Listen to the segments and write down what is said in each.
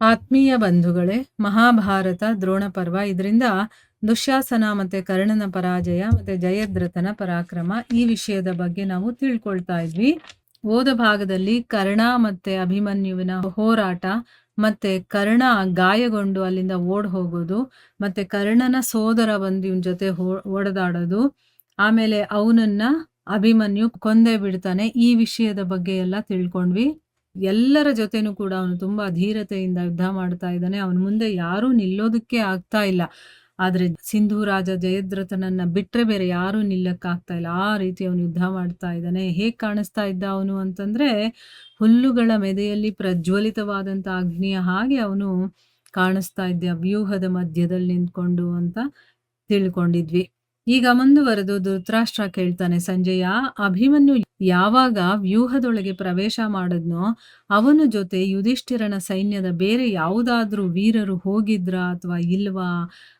ಆತ್ಮೀಯ ಬಂಧುಗಳೇ, ಮಹಾಭಾರತ ದ್ರೋಣ ಪರ್ವ ಇದರಿಂದ ದುಶ್ಯಾಸನ ಮತ್ತೆ ಕರ್ಣನ ಪರಾಜಯ ಮತ್ತೆ ಜಯದ್ರಥನ ಪರಾಕ್ರಮ ಈ ವಿಷಯದ ಬಗ್ಗೆ ನಾವು ತಿಳ್ಕೊಳ್ತಾ ಇದ್ವಿ. ಹೋದ ಭಾಗದಲ್ಲಿ ಕರ್ಣ ಮತ್ತೆ ಅಭಿಮನ್ಯುವಿನ ಹೋರಾಟ, ಮತ್ತೆ ಕರ್ಣ ಗಾಯಗೊಂಡು ಅಲ್ಲಿಂದ ಓಡ್ ಹೋಗೋದು, ಮತ್ತೆ ಕರ್ಣನ ಸೋದರ ಬಂದು ಇವನ್ ಜೊತೆ ಒಡೆದಾಡೋದು, ಆಮೇಲೆ ಅವನನ್ನ ಅಭಿಮನ್ಯು ಕೊಂದೇ ಬಿಡ್ತಾನೆ. ಈ ವಿಷಯದ ಬಗ್ಗೆ ಎಲ್ಲ ತಿಳ್ಕೊಂಡ್ವಿ. ಎಲ್ಲರ ಜೊತೆನೂ ಕೂಡ ಅವನು ತುಂಬಾ ಧೀರತೆಯಿಂದ ಯುದ್ಧ ಮಾಡ್ತಾ ಇದ್ದಾನೆ. ಅವನ ಮುಂದೆ ಯಾರೂ ನಿಲ್ಲೋದಕ್ಕೆ ಆಗ್ತಾ ಇಲ್ಲ. ಆದ್ರೆ ಸಿಂಧೂ ರಾಜ ಜಯದ್ರಥನನ್ನ ಬಿಟ್ರೆ ಬೇರೆ ಯಾರೂ ನಿಲ್ಲಕ್ಕಾಗ್ತಾ ಇಲ್ಲ. ಆ ರೀತಿ ಅವನು ಯುದ್ಧ ಮಾಡ್ತಾ ಇದ್ದಾನೆ. ಹೇಗ್ ಕಾಣಿಸ್ತಾ ಇದ್ದ ಅವನು ಅಂತಂದ್ರೆ, ಹುಲ್ಲುಗಳ ಮೆದೆಯಲ್ಲಿ ಪ್ರಜ್ವಲಿತವಾದಂತ ಅಗ್ನಿಯ ಹಾಗೆ ಅವನು ಕಾಣಿಸ್ತಾ ಇದ್ದ, ವ್ಯೂಹದ ಮಧ್ಯದಲ್ಲಿ ನಿಂತ್ಕೊಂಡು ಅಂತ ತಿಳ್ಕೊಂಡಿದ್ವಿ. ಈಗ ಮುಂದುವರೆದು ಧೃತರಾಷ್ಟ್ರ ಕೇಳ್ತಾನೆ, ಸಂಜಯ, ಅಭಿಮನ್ಯು ಯಾವಾಗ ವ್ಯೂಹದೊಳಗೆ ಪ್ರವೇಶ ಮಾಡಿದ್ನೋ ಅವನ ಜೊತೆ ಯುಧಿಷ್ಠಿರನ ಸೈನ್ಯದ ಬೇರೆ ಯಾವುದಾದ್ರೂ ವೀರರು ಹೋಗಿದ್ರಾ ಅಥವಾ ಇಲ್ವಾ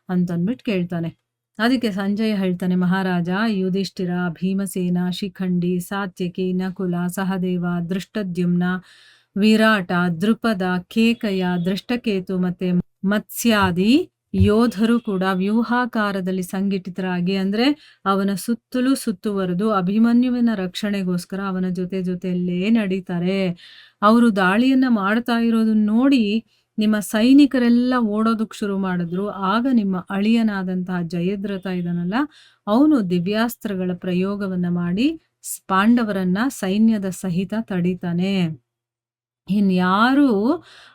ಅಂತಂದ್ಬಿಟ್ಟು ಕೇಳ್ತಾನೆ. ಅದಕ್ಕೆ ಸಂಜಯ ಹೇಳ್ತಾನೆ, ಮಹಾರಾಜ, ಯುಧಿಷ್ಠಿರ, ಭೀಮಸೇನ, ಶಿಖಂಡಿ, ಸಾತ್ಯಕಿ, ನಕುಲ, ಸಹದೇವ, ದೃಷ್ಟದ್ಯುಮ್ನ, ವಿರಾಟ, ದೃಪದ, ಕೇಕಯ, ದೃಷ್ಟಕೇತು ಮತ್ತೆ ಮತ್ಸ್ಯಾದಿ ಯೋಧರು ಕೂಡ ವ್ಯೂಹಾಕಾರದಲ್ಲಿ ಸಂಘಟಿತರಾಗಿ, ಅಂದ್ರೆ ಅವನ ಸುತ್ತಲೂ ಸುತ್ತುವರೆದು ಅಭಿಮನ್ಯುವಿನ ರಕ್ಷಣೆಗೋಸ್ಕರ ಅವನ ಜೊತೆಯಲ್ಲೇ ನಡೀತಾರೆ. ಅವರು ದಾಳಿಯನ್ನ ಮಾಡ್ತಾ ಇರೋದನ್ನ ನೋಡಿ ನಿಮ್ಮ ಸೈನಿಕರೆಲ್ಲ ಓಡೋದಕ್ಕೆ ಶುರು ಮಾಡಿದ್ರು. ಆಗ ನಿಮ್ಮ ಅಳಿಯನಾದಂತಹ ಜಯದ್ರಥ ಇದನ್ನಲ್ಲ, ಅವನು ದಿವ್ಯಾಸ್ತ್ರಗಳ ಪ್ರಯೋಗವನ್ನ ಮಾಡಿ ಪಾಂಡವರನ್ನ ಸೈನ್ಯದ ಸಹಿತ ತಡೀತಾನೆ. ಇನ್ಯಾರು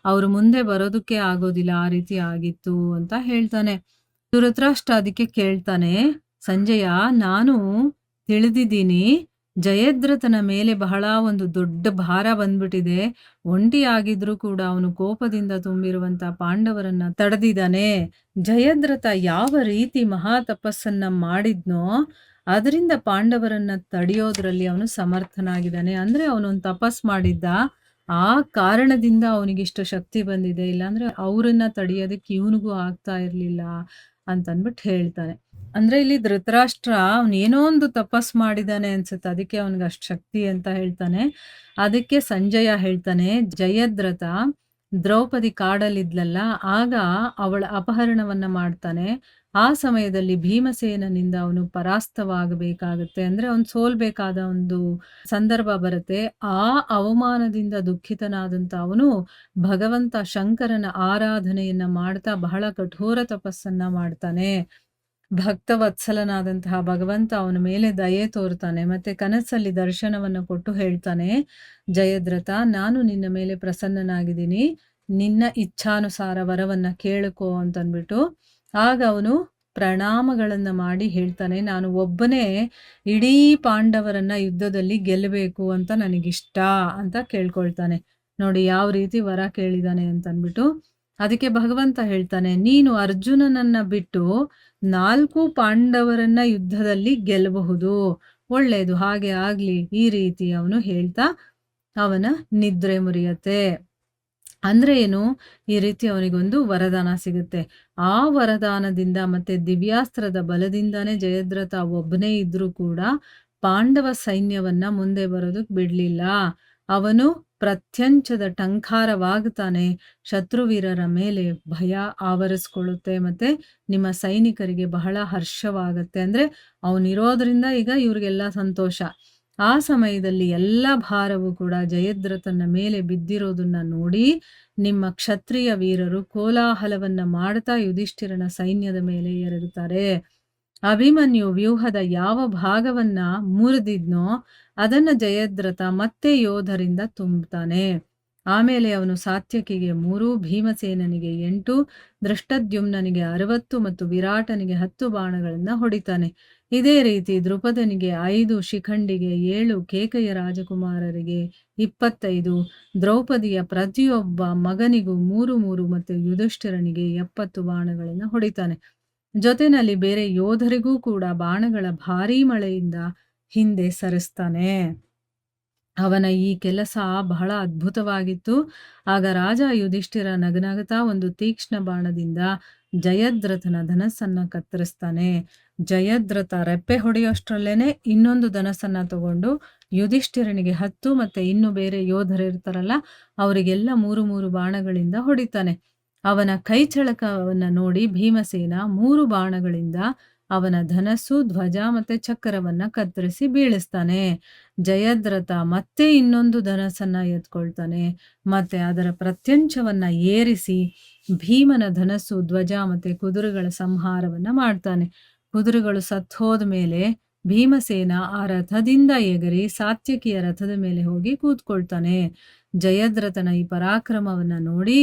ಅವ್ರು ಮುಂದೆ ಬರೋದಕ್ಕೆ ಆಗೋದಿಲ್ಲ, ಆ ರೀತಿ ಆಗಿತ್ತು ಅಂತ ಹೇಳ್ತಾನೆ. ಧೃತರಾಷ್ಟ್ರ ಅದಕ್ಕೆ ಕೇಳ್ತಾನೆ, ಸಂಜಯ, ನಾನು ತಿಳಿದಿದ್ದೀನಿ ಜಯದ್ರಥನ ಮೇಲೆ ಬಹಳ ಒಂದು ದೊಡ್ಡ ಭಾರ ಬಂದ್ಬಿಟ್ಟಿದೆ. ಒಂಟಿಯಾಗಿದ್ರೂ ಕೂಡ ಅವನು ಕೋಪದಿಂದ ತುಂಬಿರುವಂತ ಪಾಂಡವರನ್ನ ತಡೆದಿದ್ದಾನೆ. ಜಯದ್ರಥ ಯಾವ ರೀತಿ ಮಹಾ ತಪಸ್ಸನ್ನ ಮಾಡಿದ್ನೋ ಅದರಿಂದ ಪಾಂಡವರನ್ನ ತಡೆಯೋದ್ರಲ್ಲಿ ಅವನು ಸಮರ್ಥನಾಗಿದ್ದಾನೆ. ಅಂದ್ರೆ ಅವನೊಂದು ತಪಸ್ ಮಾಡಿದ್ದ, ಆ ಕಾರಣದಿಂದ ಅವನಿಗಿಷ್ಟು ಶಕ್ತಿ ಬಂದಿದೆ. ಇಲ್ಲಾಂದ್ರೆ ಅವರನ್ನ ತಡೆಯೋದಕ್ಕೆ ಇವನಿಗೂ ಆಗ್ತಾ ಇರ್ಲಿಲ್ಲ ಅಂತನ್ಬಿಟ್ಟು ಹೇಳ್ತಾನೆ. ಅಂದ್ರೆ ಇಲ್ಲಿ ಧೃತರಾಷ್ಟ್ರ ಅವನೇನೋ ಒಂದು ತಪಸ್ ಮಾಡಿದಾನೆ ಅನ್ಸುತ್ತೆ, ಅದಕ್ಕೆ ಅವನಿಗೆ ಅಷ್ಟು ಶಕ್ತಿ ಅಂತ ಹೇಳ್ತಾನೆ. ಅದಕ್ಕೆ ಸಂಜಯ ಹೇಳ್ತಾನೆ, ಜಯದ್ರಥ ದ್ರೌಪದಿ ಕಾಡಲ್ಲಿದ್ಲಲ್ಲ, ಆಗ ಅವಳ ಅಪಹರಣವನ್ನ ಮಾಡ್ತಾನೆ. ಆ ಸಮಯದಲ್ಲಿ ಭೀಮಸೇನನಿಂದ ಅವನು ಪರಾಸ್ತವಾಗಬೇಕಾಗುತ್ತೆ, ಅಂದ್ರೆ ಅವನು ಸೋಲ್ಬೇಕಾದ ಒಂದು ಸಂದರ್ಭ ಬರುತ್ತೆ. ಆ ಅವಮಾನದಿಂದ ದುಃಖಿತನಾದಂತ ಅವನು ಭಗವಂತ ಶಂಕರನ ಆರಾಧನೆಯನ್ನ ಮಾಡ್ತಾ ಬಹಳ ಕಠೋರ ತಪಸ್ಸನ್ನ ಮಾಡ್ತಾನೆ. ಭಕ್ತವತ್ಸಲನಾದಂತಹ ಭಗವಂತ ಅವನ ಮೇಲೆ ದಯೆ ತೋರ್ತಾನೆ. ಮತ್ತೆ ಕನಸಲ್ಲಿ ದರ್ಶನವನ್ನು ಕೊಟ್ಟು ಹೇಳ್ತಾನೆ, ಜಯದ್ರಥ, ನಾನು ನಿನ್ನ ಮೇಲೆ ಪ್ರಸನ್ನನಾಗಿದ್ದೀನಿ, ನಿನ್ನ ಇಚ್ಛಾನುಸಾರ ವರವನ್ನ ಕೇಳ್ಕೋ ಅಂತನ್ಬಿಟ್ಟು. ಆಗ ಅವನು ಪ್ರಣಾಮಗಳನ್ನ ಮಾಡಿ ಹೇಳ್ತಾನೆ, ನಾನು ಒಬ್ಬನೇ ಇಡೀ ಪಾಂಡವರನ್ನ ಯುದ್ಧದಲ್ಲಿ ಗೆಲ್ಲಬೇಕು ಅಂತ ನನಗಿಷ್ಟ ಅಂತ ಕೇಳ್ಕೊಳ್ತಾನೆ. ನೋಡಿ ಯಾವ ರೀತಿ ವರ ಕೇಳಿದಾನೆ ಅಂತನ್ಬಿಟ್ಟು. ಅದಕ್ಕೆ ಭಗವಂತ ಹೇಳ್ತಾನೆ, ನೀನು ಅರ್ಜುನನನ್ನ ಬಿಟ್ಟು 4 ಪಾಂಡವರನ್ನ ಯುದ್ಧದಲ್ಲಿ ಗೆಲ್ಲಬಹುದು, ಒಳ್ಳೇದು, ಹಾಗೆ ಆಗ್ಲಿ, ಈ ರೀತಿ ಅವನು ಹೇಳ್ತಾ ಅವನ ನಿದ್ರೆ ಮುರಿಯತ್ತೆ. ಅಂದ್ರೆ ಏನು, ಈ ರೀತಿ ಅವನಿಗೊಂದು ವರದಾನ ಸಿಗುತ್ತೆ. ಆ ವರದಾನದಿಂದ ಮತ್ತೆ ದಿವ್ಯಾಸ್ತ್ರದ ಬಲದಿಂದಾನೇ ಜಯದ್ರಥ ಒಬ್ಬನೇ ಇದ್ರೂ ಕೂಡ ಪಾಂಡವ ಸೈನ್ಯವನ್ನ ಮುಂದೆ ಬರೋದಕ್ಕೆ ಬಿಡ್ಲಿಲ್ಲ. ಅವನು ಪ್ರತ್ಯಂಚದ ಟಂಕಾರವಾಗುತ್ತಾನೆ. ಶತ್ರುವೀರರ ಮೇಲೆ ಭಯ ಆವರಿಸ್ಕೊಳ್ಳುತ್ತೆ, ಮತ್ತೆ ನಿಮ್ಮ ಸೈನಿಕರಿಗೆ ಬಹಳ ಹರ್ಷವಾಗತ್ತೆ. ಅಂದ್ರೆ ಅವನಿರೋದ್ರಿಂದ ಈಗ ಇವ್ರಿಗೆಲ್ಲ ಸಂತೋಷ. ಆ ಸಮಯದಲ್ಲಿ ಎಲ್ಲ ಭಾರವು ಕೂಡ ಜಯದ್ರಥನ ಮೇಲೆ ಬಿದ್ದಿರೋದನ್ನ ನೋಡಿ ನಿಮ್ಮ ಕ್ಷತ್ರಿಯ ವೀರರು ಕೋಲಾಹಲವನ್ನ ಮಾಡ್ತಾ ಯುಧಿಷ್ಠಿರನ ಸೈನ್ಯದ ಮೇಲೆ ಎರಗುತ್ತಾರೆ. ಅಭಿಮನ್ಯು ವ್ಯೂಹದ ಯಾವ ಭಾಗವನ್ನ ಮುರಿದಿದ್ನೋ ಅದನ್ನ ಜಯದ್ರಥ ಮತ್ತೆ ಯೋಧರಿಂದ ತುಂಬುತ್ತಾನೆ. ಆಮೇಲೆ ಅವನು ಸಾತ್ಯಕಿಗೆ 3, ಭೀಮಸೇನನಿಗೆ 8, ದೃಷ್ಟದ್ಯುಮ್ನನಿಗೆ 60 ಮತ್ತು ವಿರಾಟನಿಗೆ 10 ಬಾಣಗಳನ್ನ ಹೊಡಿತಾನೆ. ಇದೇ ರೀತಿ ದೃಪದನಿಗೆ 5, ಶಿಖಂಡಿಗೆ 7, ಕೇಕಯ ರಾಜಕುಮಾರರಿಗೆ 25, ದ್ರೌಪದಿಯ ಪ್ರತಿಯೊಬ್ಬ ಮಗನಿಗೂ 3 ಮತ್ತು ಯುಧಿಷ್ಠಿರನಿಗೆ 70 ಬಾಣಗಳನ್ನ ಹೊಡಿತಾನೆ. ಜೊತೆನಲ್ಲಿ ಬೇರೆ ಯೋಧರಿಗೂ ಕೂಡ ಬಾಣಗಳ ಭಾರೀ ಮಳೆಯಿಂದ ಹಿಂದೆ ಸರಿಸ್ತಾನೆ. ಅವನ ಈ ಕೆಲಸ ಬಹಳ ಅದ್ಭುತವಾಗಿತ್ತು. ಆಗ ರಾಜ ಯುಧಿಷ್ಠಿರ ನಗನಗುತ್ತಾ ಒಂದು ತೀಕ್ಷ್ಣ ಬಾಣದಿಂದ ಜಯದ್ರಥನ ಧನಸ್ಸನ್ನ ಕತ್ತರಿಸ್ತಾನೆ. ಜಯದ್ರಥ ರೆಪ್ಪೆ ಹೊಡೆಯೋಷ್ಟ್ರಲ್ಲೇನೆ ಇನ್ನೊಂದು ಧನಸ್ಸನ್ನ ತಗೊಂಡು ಯುಧಿಷ್ಠಿರನಿಗೆ 10 ಮತ್ತೆ ಇನ್ನು ಬೇರೆ ಯೋಧರು ಇರ್ತಾರಲ್ಲ ಅವರಿಗೆಲ್ಲ 3 ಬಾಣಗಳಿಂದ ಹೊಡಿತಾನೆ. ಅವನ ಕೈಚಳಕವನ್ನ ನೋಡಿ ಭೀಮಸೇನ 3 ಬಾಣಗಳಿಂದ ಅವನ ಧನಸ್ಸು, ಧ್ವಜ ಮತ್ತೆ ಚಕ್ರವನ್ನ ಕತ್ತರಿಸಿ ಬೀಳಿಸ್ತಾನೆ. ಜಯದ್ರಥ ಮತ್ತೆ ಇನ್ನೊಂದು ಧನಸ್ಸನ್ನ ಎತ್ಕೊಳ್ತಾನೆ. ಮತ್ತೆ ಅದರ ಪ್ರತ್ಯಂಚವನ್ನ ಏರಿಸಿ ಭೀಮನ ಧನಸ್ಸು, ಧ್ವಜ ಮತ್ತೆ ಕುದುರೆಗಳ ಸಂಹಾರವನ್ನ ಮಾಡ್ತಾನೆ. ಕುದುರೆಗಳು ಸತ್ತೋದ ಮೇಲೆ ಭೀಮಸೇನ ಆ ರಥದಿಂದ ಎಗರಿ ಸಾತ್ಯಕಿಯ ರಥದ ಮೇಲೆ ಹೋಗಿ ಕೂತ್ಕೊಳ್ತಾನೆ. ಜಯದ್ರಥನ ಈ ಪರಾಕ್ರಮವನ್ನ ನೋಡಿ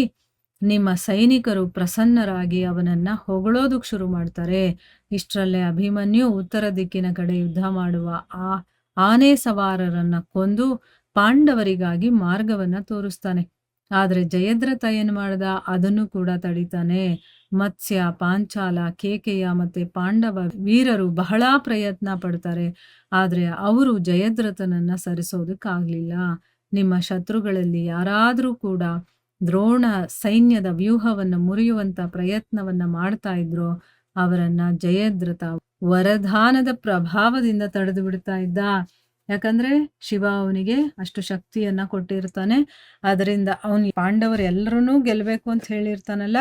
ನಿಮ್ಮ ಸೈನಿಕರು ಪ್ರಸನ್ನರಾಗಿ ಅವನನ್ನ ಹೊಗಳೋದಕ್ಕೆ ಶುರು ಮಾಡ್ತಾರೆ. ಇಷ್ಟರಲ್ಲೇ ಅಭಿಮನ್ಯು ಉತ್ತರ ದಿಕ್ಕಿನ ಕಡೆ ಯುದ್ಧ ಮಾಡುವ ಆನೆ ಸವಾರರನ್ನ ಕೊಂದು ಪಾಂಡವರಿಗಾಗಿ ಮಾರ್ಗವನ್ನ ತೋರಿಸ್ತಾನೆ. ಆದ್ರೆ ಜಯದ್ರಥ ಏನ್ ಮಾಡ್ದ, ಅದನ್ನು ಕೂಡ ತಡಿತಾನೆ. ಮತ್ಸ್ಯ, ಪಾಂಚಾಲ, ಕೇಕೆಯ ಮತ್ತೆ ಪಾಂಡವ ವೀರರು ಬಹಳ ಪ್ರಯತ್ನ ಪಡ್ತಾರೆ. ಆದ್ರೆ ಅವರು ಜಯದ್ರಥನನ್ನ ಸರಿಸೋದಕ್ಕಾಗ್ಲಿಲ್ಲ. ನಿಮ್ಮ ಶತ್ರುಗಳಲ್ಲಿ ಯಾರಾದ್ರೂ ಕೂಡ ದ್ರೋಣ ಸೈನ್ಯದ ವ್ಯೂಹವನ್ನ ಮುರಿಯುವಂತ ಪ್ರಯತ್ನವನ್ನ ಮಾಡ್ತಾ ಇದ್ರು, ಅವರನ್ನ ಜಯದ್ರಥ ವರದಾನದ ಪ್ರಭಾವದಿಂದ ತಡೆದು ಬಿಡ್ತಾ ಇದ್ದ. ಯಾಕಂದ್ರೆ ಶಿವ ಅವನಿಗೆ ಅಷ್ಟು ಶಕ್ತಿಯನ್ನ ಕೊಟ್ಟಿರ್ತಾನೆ. ಅದರಿಂದ ಅವನು ಪಾಂಡವರು ಎಲ್ಲರನ್ನೂ ಗೆಲ್ಬೇಕು ಅಂತ ಹೇಳಿರ್ತಾನಲ್ಲ,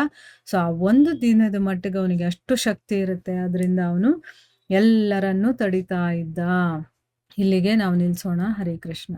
ಸೊ ಆ ಒಂದು ದಿನದ ಮಟ್ಟಿಗೆ ಅವನಿಗೆ ಅಷ್ಟು ಶಕ್ತಿ ಇರುತ್ತೆ. ಅದರಿಂದ ಅವನು ಎಲ್ಲರನ್ನೂ ತಡಿತಾ ಇದ್ದ. ಇಲ್ಲಿಗೆ ನಾವು ನಿಲ್ಸೋಣ. ಹರೇ ಕೃಷ್ಣ.